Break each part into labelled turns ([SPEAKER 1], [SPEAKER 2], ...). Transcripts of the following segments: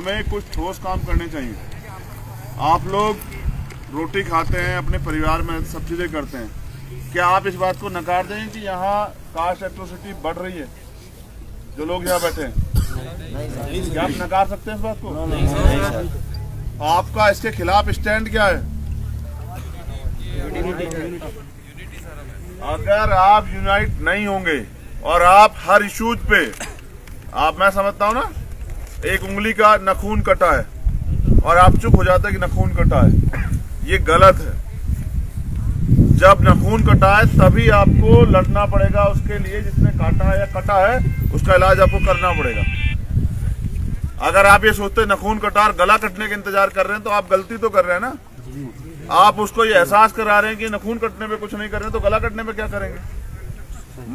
[SPEAKER 1] हमें कुछ ठोस काम करने चाहिए। आप लोग रोटी खाते हैं, अपने परिवार में सब चीजें करते हैं, क्या आप इस बात को नकार दें कि यहाँ कास्ट एट्रोसिटी बढ़ रही है? जो लोग यहाँ बैठे हैं, क्या आप नकार सकते हैं इस बात को? आपका इसके खिलाफ स्टैंड क्या है? अगर आप यूनाइट नहीं होंगे और आप हर इशूज पे मैं समझता हूँ ना, एक उंगली का नखून कटा है और आप चुप हो जाते हैं कि नखून कटा है, ये गलत है। जब नखून कटा है तभी आपको लड़ना पड़ेगा उसके लिए, जिसने काटा है या कटा है उसका इलाज आपको करना पड़ेगा। अगर आप ये सोचते नखून कटा और गला कटने का इंतजार कर रहे हैं तो आप गलती तो कर रहे हैं ना। आप उसको ये एहसास करा रहे हैं कि नखून कटने पे कुछ नहीं कर रहे हैं तो गला कटने पे क्या करेंगे?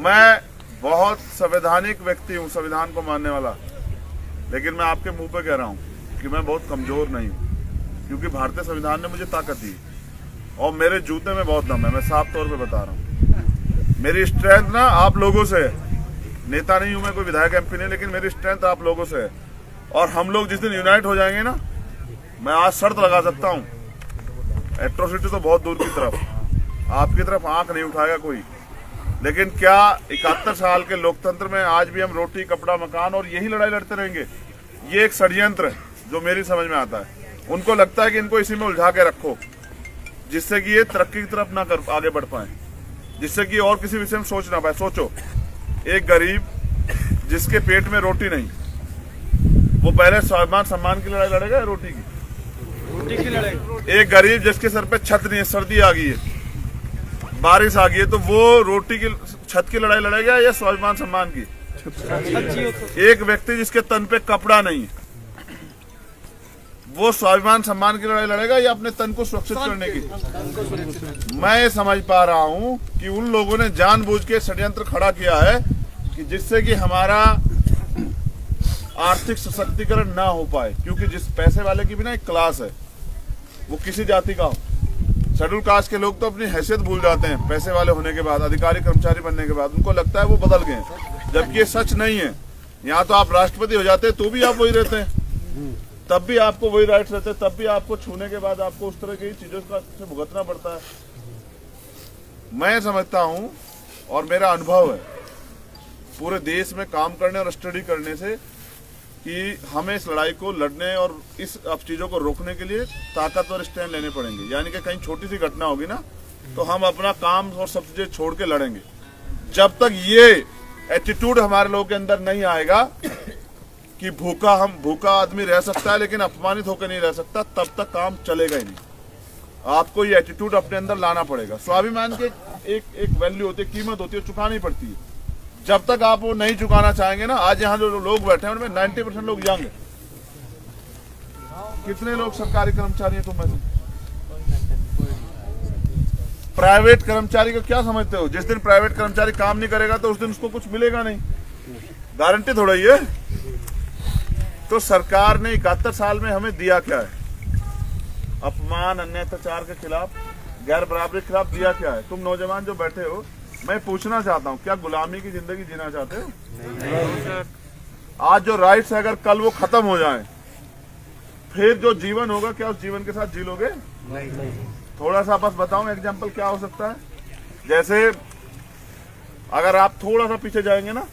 [SPEAKER 1] मैं बहुत संवैधानिक व्यक्ति हूँ, संविधान को मानने वाला, लेकिन मैं आपके मुंह पे कह रहा हूँ कि मैं बहुत कमजोर नहीं हूँ, क्योंकि भारतीय संविधान ने मुझे ताकत दी और मेरे जूते में बहुत दम है। मैं साफ तौर पे बता रहा हूँ, मेरी स्ट्रेंथ ना आप लोगों से है। नेता नहीं हूँ मैं, कोई विधायक एमपी नहीं, लेकिन मेरी स्ट्रेंथ आप लोगों से है। और हम लोग जिस दिन यूनाइट हो जाएंगे ना, मैं आज शर्त लगा सकता हूँ, एट्रोसिटी तो बहुत दूर की तरफ, आपकी तरफ आंख नहीं उठाएगा कोई। लेकिन क्या 71 साल के लोकतंत्र में आज भी हम रोटी कपड़ा मकान और यही लड़ाई लड़ते रहेंगे? ये एक षड्यंत्र है जो मेरी समझ में आता है। उनको लगता है कि इनको इसी में उलझा के रखो, जिससे कि ये तरक्की की तरफ ना कर आगे बढ़ पाए, जिससे कि और किसी विषय में सोच ना पाए। सोचो, एक गरीब जिसके पेट में रोटी नहीं, वो पहले स्वाभिमान सम्मान की लड़ाई लड़ेगा या रोटी की लड़ाई? एक गरीब जिसके सर पे छत नहीं है, सर्दी आ गई है, बारिश आ गई है, तो वो रोटी की छत की लड़ाई लड़ेगा या स्वाभिमान सम्मान की? एक व्यक्ति जिसके तन पे कपड़ा नहीं है, वो स्वाभिमान सम्मान की लड़ाई लड़ेगा या अपने तन को सुरक्षित करने की? मैं समझ पा रहा हूं कि उन लोगों ने जानबूझ के षड्यंत्र खड़ा किया है कि जिससे कि हमारा आर्थिक सशक्तिकरण ना हो पाए, क्योंकि जिस पैसे वाले की भी ना एक क्लास है, वो किसी जाति का हो। शेड्यूल कास्ट के लोग तो अपनी हैसियत भूल जाते हैं पैसे वाले होने के बाद, अधिकारी कर्मचारी बनने के बाद। उनको लगता है वो बदल गए, जबकि ये सच नहीं है। यहाँ तो आप राष्ट्रपति हो जाते हैं तो भी आप वही रहते हैं, तब भी आपको वही राइट्स रहते हैं, तब भी आपको छूने के बाद आपको उस तरह की चीजों से भुगतना पड़ता है। मैं समझता हूँ और मेरा अनुभव है पूरे देश में काम करने और स्टडी करने से कि हमें इस लड़ाई को लड़ने और इस चीजों को रोकने के लिए ताकतवर स्टैंड लेने पड़ेंगे। यानी कि कहीं छोटी सी घटना होगी ना, तो हम अपना काम और सब चीजें छोड़ के लड़ेंगे। जब तक ये एटीट्यूड हमारे लोगों के अंदर नहीं आएगा कि भूखा आदमी रह सकता है लेकिन अपमानित होकर नहीं रह सकता, तब तक काम चलेगा ही नहीं। आपको ये एटीट्यूड अपने अंदर लाना पड़ेगा। स्वाभिमान की एक वैल्यू होती है, कीमत होती है, चुकानी पड़ती है। जब तक आप वो नहीं चुकाना चाहेंगे ना, आज यहाँ जो लोग बैठे हैं उनमें 90% लोग यंग है। कितने लोग सरकारी कर्मचारी हैं तुम में से? प्राइवेट कर्मचारी को क्या समझते हो? जिस दिन प्राइवेट कर्मचारी काम नहीं करेगा तो उस दिन उसको कुछ मिलेगा नहीं, गारंटी थोड़ा ही है। तो सरकार ने 71 साल में हमें दिया क्या है? अपमान, अन्याय, अत्याचार के खिलाफ, गैर बराबरी के खिलाफ दिया क्या है? तुम नौजवान जो बैठे हो, मैं पूछना चाहता हूँ, क्या गुलामी की जिंदगी जीना चाहते हो? नहीं। आज जो राइट्स है अगर कल वो खत्म हो जाए, फिर जो जीवन होगा क्या उस जीवन के साथ जी लोगे? नहीं। थोड़ा सा बस बताऊं एग्जांपल क्या हो सकता है। जैसे अगर आप थोड़ा सा पीछे जाएंगे ना,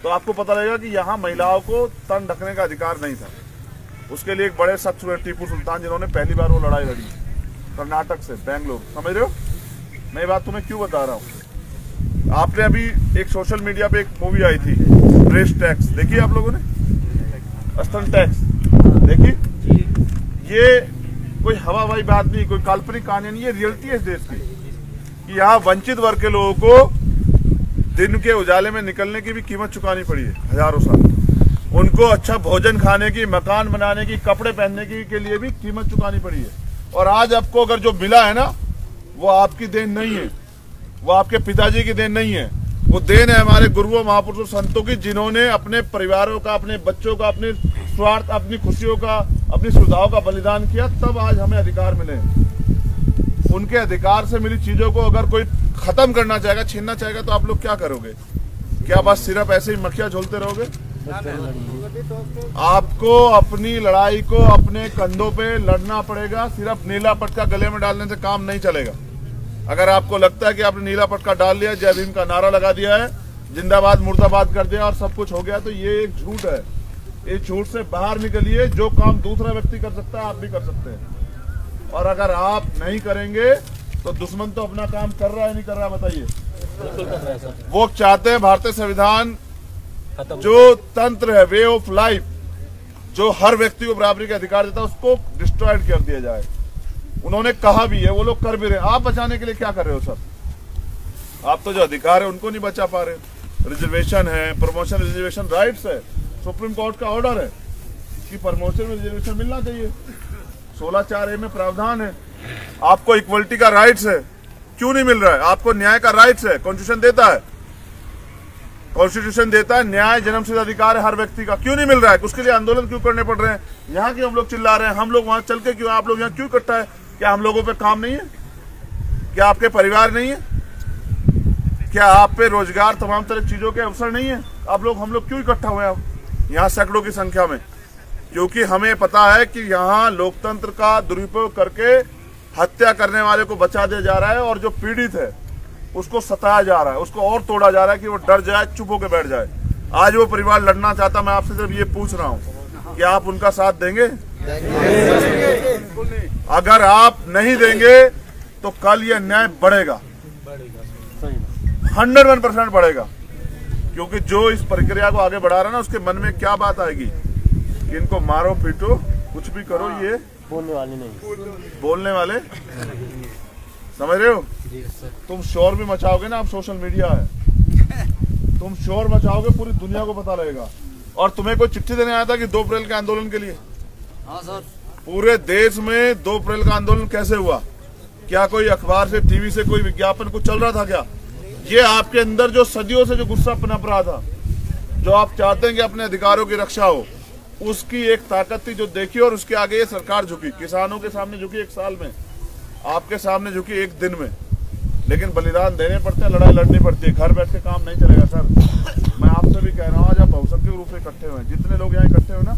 [SPEAKER 1] तो आपको पता लगेगा कि यहाँ महिलाओं को तन ढकने का अधिकार नहीं था। उसके लिए एक बड़े शख्स हुए टीपू सुल्तान, जिन्होंने पहली बार वो लड़ाई लड़ी कर्नाटक से, बैंगलोर। समझ रहे हो मैं ये बात तुम्हें क्यों बता रहा हूँ? आपने अभी एक सोशल मीडिया पे एक मूवी आई थी, प्रेस टैक्स, देखी आप लोगों ने? स्तन टैक्स देखी? ये कोई हवाबाजी बात नहीं, कोई काल्पनिक कहानी नहीं, ये रियलिटी है इस देश की कि यहाँ वंचित वर्ग के लोगों को दिन के उजाले में निकलने की भी कीमत चुकानी पड़ी है हजारों साल। उनको अच्छा भोजन खाने की, मकान बनाने की, कपड़े पहनने की के लिए भी कीमत चुकानी पड़ी है। और आज आपको अगर जो मिला है ना, वो आपकी देन नहीं है, वो आपके पिताजी की देन नहीं है, वो देन है हमारे गुरुओं, महापुरुषों, संतों की, जिन्होंने अपने परिवारों का, अपने बच्चों का, अपने स्वार्थ, अपनी खुशियों का, अपनी सुविधाओं का बलिदान किया, तब आज हमें अधिकार मिले। उनके अधिकार से मिली चीजों को अगर कोई खत्म करना चाहेगा, छीनना चाहेगा, तो आप लोग क्या करोगे? क्या बस सिर्फ ऐसे ही मक्खियां झोलते रहोगे? आपको अपनी लड़ाई को अपने कंधों पे लड़ना पड़ेगा। सिर्फ नीला पटका गले में डालने से काम नहीं चलेगा। अगर आपको लगता है कि आपने नीला पटका डाल लिया, जय भीम का नारा लगा दिया है, जिंदाबाद मुर्दाबाद कर दिया और सब कुछ हो गया, तो ये एक झूठ है। इस झूठ से बाहर निकलिए। जो काम दूसरा व्यक्ति कर सकता है आप भी कर सकते हैं। और अगर आप नहीं करेंगे तो दुश्मन तो अपना काम कर रहा है, नहीं कर रहा, बताइए। वो चाहते हैं भारतीय संविधान जो तंत्र है, वे ऑफ लाइफ, जो हर व्यक्ति को बराबरी का अधिकार देता है, उसको डिस्ट्रॉयड कर दिया जाए। उन्होंने कहा भी है, वो लोग कर भी रहे हैं। आप बचाने के लिए क्या कर रहे हो सर? आप तो जो अधिकार है उनको नहीं बचा पा रहे। रिजर्वेशन है, प्रमोशन रिजर्वेशन राइट्स है, सुप्रीम कोर्ट का ऑर्डर है कि प्रमोशन में रिजर्वेशन मिलना चाहिए। 16(4)A में प्रावधान है। आपको इक्वलिटी का राइट्स है, क्यों नहीं मिल रहा है? आपको न्याय का राइट्स है, कॉन्स्टिट्यूशन देता है। कॉन्स्टिट्यूशन देता है न्याय, जन्मसिद्ध अधिकार है हर व्यक्ति का, क्यों नहीं मिल रहा है? उसके लिए आंदोलन क्यों करने पड़ रहे हैं? यहाँ के हम लोग चिल्ला रहे हैं, हम लोग वहां चल के क्यों, आप लोग यहाँ क्यों इकट्ठा है? क्या हम लोगों पे काम नहीं है? क्या आपके परिवार नहीं है? क्या आप पे रोजगार, तमाम तरह चीजों के अवसर नहीं है? आप लोग, हम लोग क्यों इकट्ठा हुए हैं यहाँ सैकड़ों की संख्या में? क्योंकि हमें पता है कि यहाँ लोकतंत्र का दुरुपयोग करके हत्या करने वाले को बचा दिया जा रहा है और जो पीड़ित है उसको सताया जा रहा है, उसको और तोड़ा जा रहा है कि वो डर जाए, चुप होकर बैठ जाए। आज वो परिवार लड़ना चाहता, मैं आपसे सिर्फ ये पूछ रहा हूँ कि आप उनका साथ देंगे? अगर आप नहीं देंगे तो कल ये अन्याय बढ़ेगा, 101% बढ़ेगा। क्योंकि जो इस प्रक्रिया को आगे बढ़ा रहा है ना, उसके मन में क्या बात आएगी कि इनको मारो पीटो कुछ भी करो, ये
[SPEAKER 2] बोलने वाले नहीं,
[SPEAKER 1] बोलने वाले समझ रहे हो? तुम शोर भी मचाओगे ना, आप सोशल मीडिया है, तुम शोर मचाओगे, पूरी दुनिया को पता लगेगा। और तुम्हें कोई चिट्ठी देने आया था कि 2 अप्रैल के आंदोलन के लिए?
[SPEAKER 3] हाँ सर।
[SPEAKER 1] पूरे देश में 2 अप्रैल का आंदोलन कैसे हुआ? क्या कोई अखबार से, टीवी से कोई विज्ञापन कुछ चल रहा था क्या? ये आपके अंदर जो सदियों से जो गुस्सा पनप रहा था, जो आप चाहते हैं कि अपने अधिकारों की रक्षा हो, उसकी एक ताकत थी जो देखी, और उसके आगे ये सरकार झुकी। किसानों के सामने झुकी 1 साल में, आपके सामने झुकी 1 दिन में। लेकिन बलिदान देने पड़ते हैं, लड़ाई लड़नी पड़ती है। घर बैठ के काम नहीं चलेगा सर। मैं आपसे भी कह रहा हूँ, आज आप बहुसंख्यक रूप से इकट्ठे हुए हैं, जितने लोग यहाँ इकट्ठे हुए ना,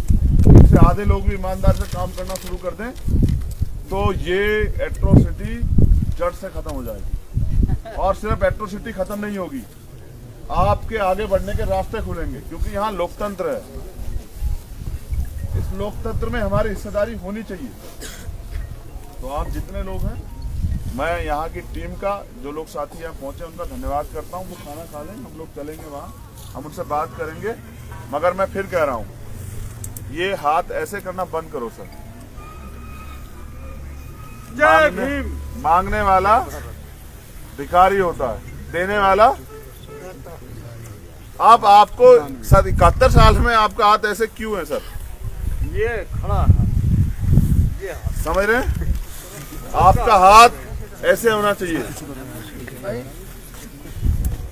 [SPEAKER 1] इससे आधे लोग भी ईमानदार से काम करना शुरू कर दें तो ये एट्रोसिटी जड़ से खत्म हो जाएगी। और सिर्फ एट्रोसिटी खत्म नहीं होगी, आपके आगे बढ़ने के रास्ते खुलेंगे। क्योंकि यहाँ लोकतंत्र है, इस लोकतंत्र में हमारी हिस्सेदारी होनी चाहिए। तो आप जितने लोग हैं, मैं यहाँ की टीम का, जो लोग साथी यहाँ पहुंचे उनका धन्यवाद करता हूँ। वो खाना खा लें, हम लोग चलेंगे वहाँ, हम उनसे बात करेंगे। मगर मैं फिर कह रहा हूँ, ये हाथ ऐसे करना बंद करो सर। जय भीम। मांगने वाला भिखारी होता है, देने वाला। आप आपको 71 साल में आपका हाथ ऐसे क्यों है सर?
[SPEAKER 3] ये खड़ा है, ये
[SPEAKER 1] समझ रहे हैं? आपका हाथ ऐसे होना चाहिए।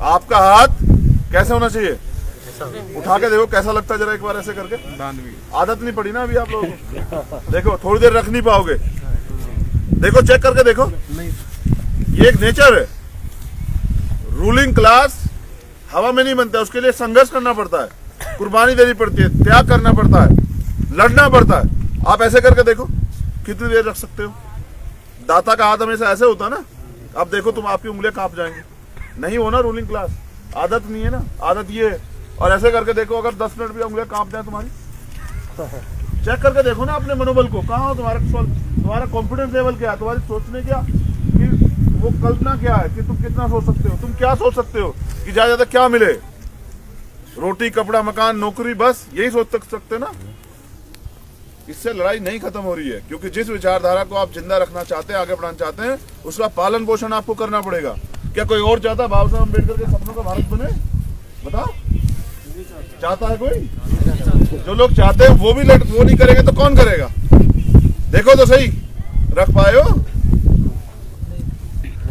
[SPEAKER 1] आपका हाथ कैसे होना चाहिए? उठा के देखो कैसा लगता है, जरा एक बार ऐसे करके। आदत नहीं पड़ी ना अभी आप लोगों को। देखो थोड़ी देर रख नहीं पाओगे, देखो चेक करके देखो। ये एक नेचर है। रूलिंग क्लास हवा में नहीं बनता है, उसके लिए संघर्ष करना पड़ता है, कुर्बानी देनी पड़ती है, त्याग करना पड़ता है, लड़ना पड़ता है। आप ऐसे करके देखो कितनी देर रख सकते हो। दाता का हाथ हमेशा ऐसे होता है ना, अब देखो तुम, आपकी उंगलियां कांप जाएंगी। नहीं हो ना रूलिंग क्लास, आदत नहीं है ना, आदत ये है। और ऐसे करके देखो, अगर 10 मिनट भी उंगलियां कांप जाए तुम्हारी, चेक करके देखो ना अपने मनोबल को, कहाँ हो तुम्हारा कॉन्फिडेंस लेवल क्या है, तुम्हारी सोचने क्या कि वो कल्पना क्या है कि तुम कितना सोच सकते हो, तुम क्या सोच सकते हो कि ज्यादा क्या मिले, रोटी कपड़ा मकान नौकरी, बस यही सोच सकते ना। इससे लड़ाई नहीं खत्म हो रही है, क्योंकि जिस विचारधारा को आप जिंदा रखना चाहते हैं, आगे बढ़ाना चाहते हैं, उसका पालन पोषण आपको करना पड़ेगा। क्या कोई और चाहता है बाबा साहब अम्बेडकर के सपनों का भारत बने? बताओ, चाहता है कोई? जो लोग चाहते हैं वो नहीं करेंगे तो कौन करेगा? देखो तो सही, रख पाए हो?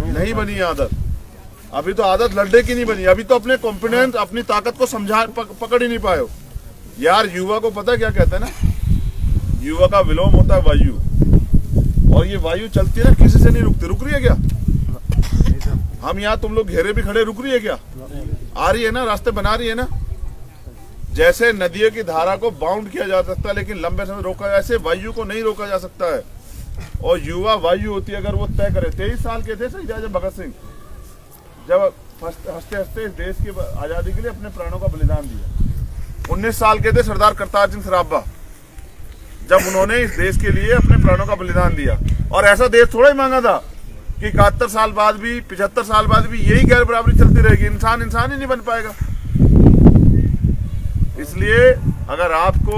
[SPEAKER 1] नहीं बनी आदत। अभी तो आदत लड़ने की नहीं बनी, अभी तो अपने कॉन्फिडेंस, अपनी ताकत को समझा पकड़ ही नहीं पाए हो यार। युवा को पता है क्या कहते हैं ना, युवा का विलोम होता है वायु, और ये वायु चलती है ना, किसी से नहीं रुकती। रुक रही है क्या? हम यहाँ तुम लोग घेरे भी खड़े, रुक रही है क्या? आ रही है ना, रास्ते बना रही है ना। जैसे नदियों की धारा को बाउंड किया जा सकता है लेकिन लंबे समय रोका, ऐसे वायु को नहीं रोका जा सकता है। और युवा वायु होती है, अगर वो तय करे। 23 साल के थे शहीद आजम भगत सिंह, जब हंसते हंसते इस देश की आजादी के लिए अपने प्राणों का बलिदान दिया। 19 साल के थे सरदार करतार सिंह सराभा, जब उन्होंने इस देश के लिए अपने प्राणों का बलिदान दिया। और ऐसा देश थोड़ा ही मांगा था कि 71 साल बाद भी, 75 साल बाद भी यही गैर बराबरी चलती रहेगी, इंसान इंसान ही नहीं बन पाएगा। इसलिए अगर आपको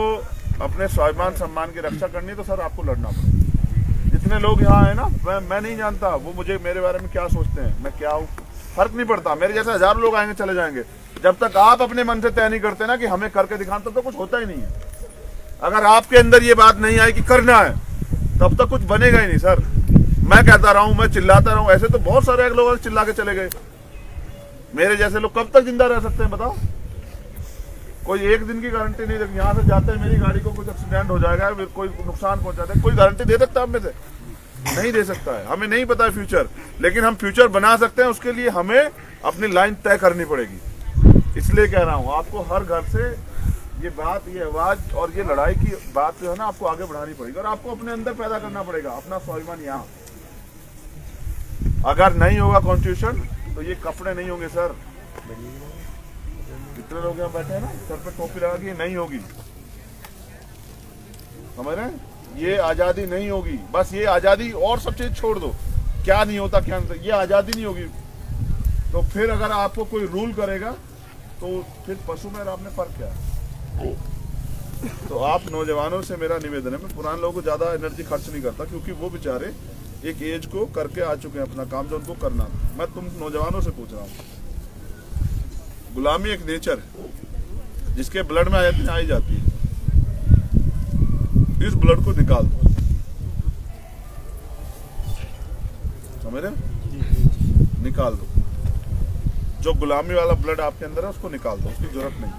[SPEAKER 1] अपने स्वाभिमान सम्मान की रक्षा करनी है तो सर आपको लड़ना पड़ेगा। जितने लोग यहाँ है ना, मैं नहीं जानता वो मुझे मेरे बारे में क्या सोचते हैं, मैं क्या हूँ, फर्क नहीं पड़ता। मेरे जैसे हजारों लोग आएंगे चले जाएंगे, जब तक आप अपने मन से तय नहीं करते ना कि हमें करके दिखाना, तब तक कुछ होता ही नहीं है। अगर आपके अंदर ये बात नहीं आई कि करना है, तब तक कुछ बनेगा ही नहीं सर। मैं कहता रहा हूं, मैं चिल्लाता रहा हूं, ऐसे तो बहुत सारे लोग चिल्ला के चले गए। मेरे जैसे लोग कब तक जिंदा रह सकते हैं बताओ? कोई एक दिन की गारंटी नहीं देती। यहाँ से जाते हैं मेरी गाड़ी को कुछ एक्सीडेंट हो जाएगा, कोई नुकसान पहुंचाता है, कोई गारंटी दे सकता है? हम में से नहीं दे सकता है। हमें नहीं पता है फ्यूचर, लेकिन हम फ्यूचर बना सकते हैं। उसके लिए हमें अपनी लाइन तय करनी पड़ेगी। इसलिए कह रहा हूँ आपको हर घर से ये बात, ये आवाज और ये लड़ाई की बात जो है ना, आपको आगे बढ़ानी पड़ेगी और आपको अपने अंदर पैदा करना पड़ेगा अपना स्वाभिमान। यहाँ अगर नहीं होगा कॉन्स्टिट्यूशन तो ये कपड़े नहीं होंगे सर। जितने लोग यहाँ बैठे हैं ना, सर पे टोपी लगा के, नहीं होगी, समझ रहे हैं? ये आजादी नहीं होगी। बस ये आजादी और सब चीज छोड़ दो, क्या नहीं होता क्या नहीं, ये आजादी नहीं होगी। तो फिर अगर आपको कोई रूल करेगा तो फिर पशु में आपने फर्क क्या है? तो आप नौजवानों से मेरा निवेदन है, मैं पुराने लोगों को ज्यादा एनर्जी खर्च नहीं करता, क्योंकि वो बेचारे एक एज को करके आ चुके हैं अपना काम जो उनको करना था। मैं तुम नौजवानों से पूछ रहा हूँ, गुलामी एक नेचर है जिसके ब्लड में आई जाती है। इस ब्लड को निकाल दो, समझ रहे? निकाल दो। जो गुलामी वाला ब्लड आपके अंदर है उसको निकाल दो, उसकी जरूरत नहीं।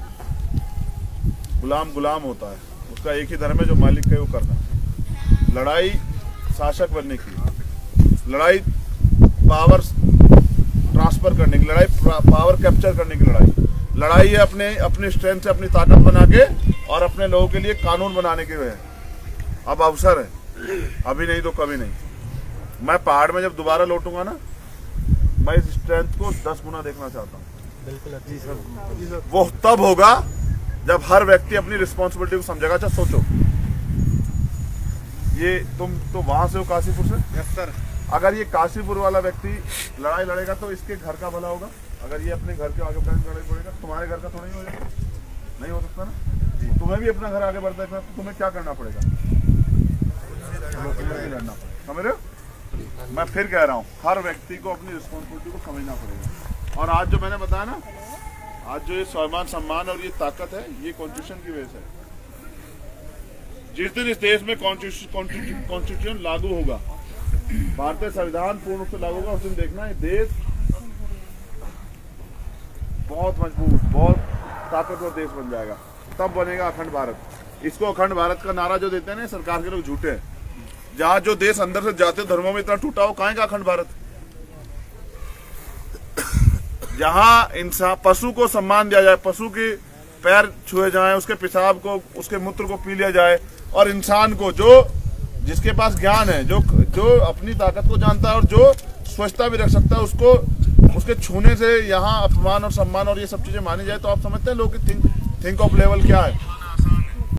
[SPEAKER 1] गुलाम गुलाम होता है, उसका एक ही धर्म है जो मालिक का वो करना। लड़ाई शासक बनने की, लड़ाई पावर ट्रांसफर करने की, लड़ाई पावर कैप्चर करने की लड़ाई है अपने स्ट्रेंथ से अपनी ताकत बना के और अपने लोगों के लिए कानून बनाने के है। अब अवसर है, अभी नहीं तो कभी नहीं। मैं पहाड़ में जब दोबारा लौटूंगा ना, मैं इस स्ट्रेंथ को 10 गुना देखना चाहता हूँ।
[SPEAKER 2] बिल्कुल जी सर।
[SPEAKER 1] वो तब होगा जब हर व्यक्ति अपनी रिस्पॉन्सिबिलिटी को समझेगा। अच्छा सोचो, ये तुम तो वहां से हो काशीपुर से?
[SPEAKER 3] Yes sir.
[SPEAKER 1] अगर ये काशीपुर वाला व्यक्ति लड़ाई लड़ेगा तो इसके घर का भला होगा। अगर ये अपने घर के आगे बढ़ने लड़ाई पड़ेगा, तुम्हारे घर का थोड़ा ही हो जाएगा, नहीं हो सकता ना। तुम्हें भी अपना घर आगे बढ़ता है, तो तुम्हें क्या करना पड़ेगा? लड़ना पड़ेगा, समझ रहे हो? मैं फिर कह रहा हूँ, हर व्यक्ति को अपनी रिस्पॉन्सिबिलिटी को समझना पड़ेगा। और आज जो मैंने बताया ना, आज जो ये स्वाभिमान सम्मान और ये ताकत है, ये कॉन्स्टिट्यूशन की वजह से है। जिस दिन इस देश में कॉन्स्टिट्यूशन लागू होगा, भारतीय संविधान पूर्ण रूप से लागू होगा, उस दिन देखना ये देश बहुत मजबूत, बहुत ताकतवर देश बन जाएगा। तब बनेगा अखंड भारत। इसको अखंड भारत का नारा जो देते हैं ना सरकार के लोग, झूठे हैं। जहां जो देश अंदर से जाते धर्मों में इतना टूटा हो, कहां का अखंड भारत? जहां इंसान, पशु को सम्मान दिया जाए, पशु के पैर छुए जाएं, उसके पेशाब को, उसके मूत्र को पी लिया जाए, और इंसान को, जो जिसके पास ज्ञान है, जो अपनी ताकत को जानता है और जो स्वच्छता भी रख सकता है, उसको उसके छूने से यहाँ अपमान और सम्मान और ये सब चीजें मानी जाए, तो आप समझते हैं लोग की थिंक ऑफ लेवल क्या है।